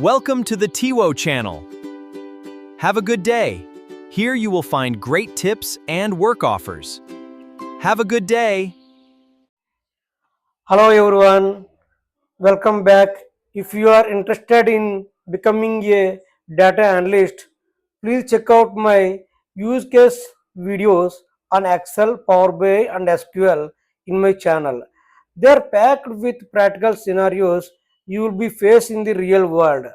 Welcome to the TIWO channel. Have a good day. Here you will find great tips and work offers. Have a good day. Hello everyone, welcome back. If you are interested in becoming a data analyst, please check out my use case videos on Excel, Power BI and SQL in my channel. They are packed with practical scenarios you will be faced in the real world.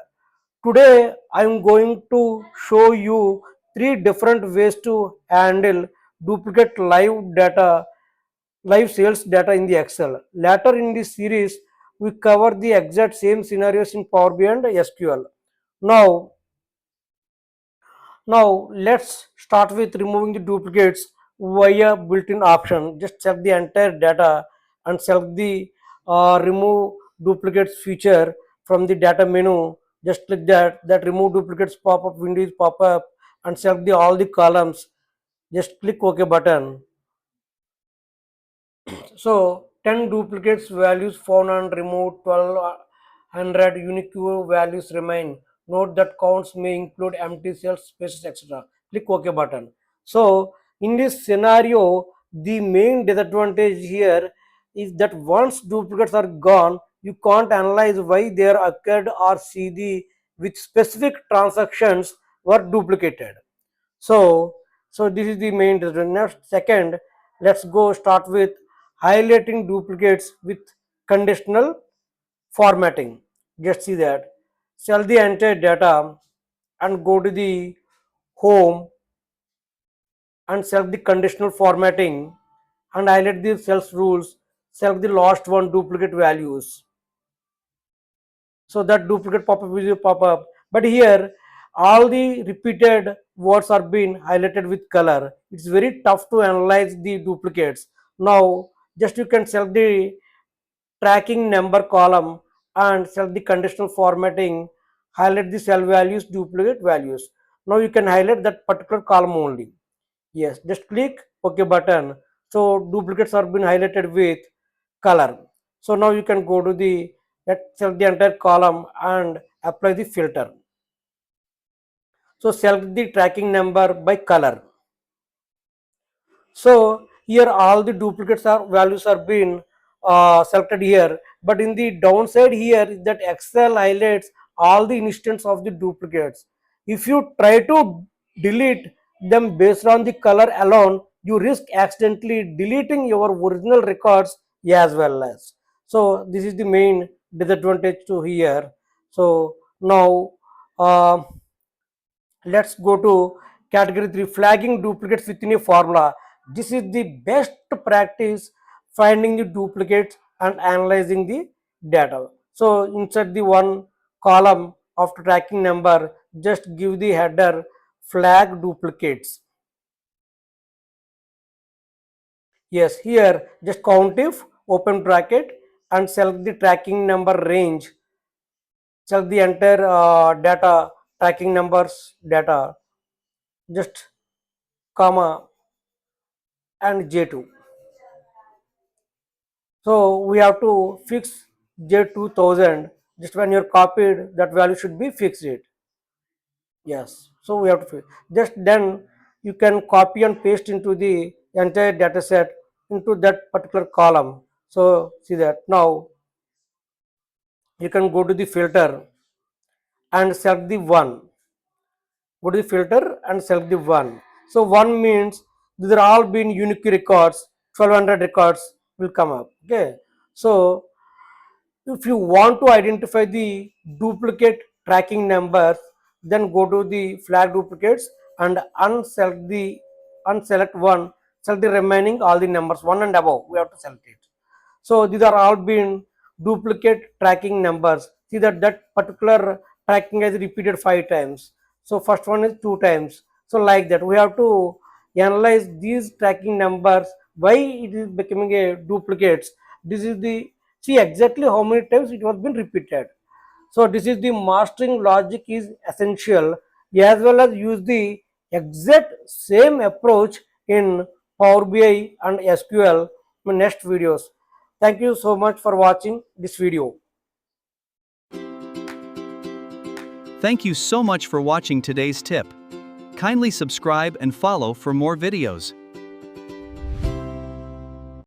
Today I am going to show you three different ways to handle duplicate live sales data in the Excel. Later in this series, we cover the exact same scenarios in Power BI and SQL. Now, now let's start with removing the duplicates via built-in option. Just check the entire data and select the remove duplicates feature from the data menu. Just click that remove duplicates pop-up window is pop up and select the all the columns. Just click OK button. So 10 duplicates values found and removed, 1200 unique values remain. Note that counts may include empty cells, spaces, etc. Click OK button. So in this scenario, the main disadvantage here is that once duplicates are gone, you can't analyze why they are occurred or see the which specific transactions were duplicated. So this is the main difference. Next, second, let's go start with highlighting duplicates with conditional formatting. Just see that. Select the entire data and go to the home and select the conditional formatting and highlight the cells rules. Select the last one duplicate values. So that duplicate pop-up will pop up, but here all the repeated words are being highlighted with color. It's very tough to analyze the duplicates. Now just you can select the tracking number column and select the conditional formatting, highlight the cell values, duplicate values. Now you can highlight that particular column only. Yes, just click OK button. So duplicates are being highlighted with color. So now you can go to the select the entire column and apply the filter. So select the tracking number by color. So here all the duplicates are values are being selected here, but in the downside here is that Excel highlights all the instance of the duplicates. If you try to delete them based on the color alone, you risk accidentally deleting your original records as well as. So this is the main disadvantage to here. So now uh, let's go to category 3, flagging duplicates within a formula. This is the best practice finding the duplicates and analyzing the data. So insert the one column of tracking number, just give the header flag duplicates. Yes, here just count if open bracket and select the tracking number range. Select the entire data tracking numbers data, just comma and J2. So we have to fix J2000. Just when you're copied, that value should be fixed it. Yes. So we have to fix. Just then you can copy and paste into the entire data set into that particular column. So see that now you can go to the filter and select the one. Go to the filter and select the one. So one means these are all being unique records. 1200 records will come up. Okay. So if you want to identify the duplicate tracking numbers, then go to the flag duplicates and unselect one, select the remaining all the numbers one and above, we have to select it. So these are all been duplicate tracking numbers. See that particular tracking is repeated 5 times. So first one is 2 times. So like that we have to analyze these tracking numbers, why it is becoming a duplicates. This is the see exactly how many times it was been repeated. So this is the mastering logic is essential, as well as use the exact same approach in Power BI and SQL in next videos. Thank you so much for watching this video. Thank you so much for watching today's tip. Kindly subscribe and follow for more videos.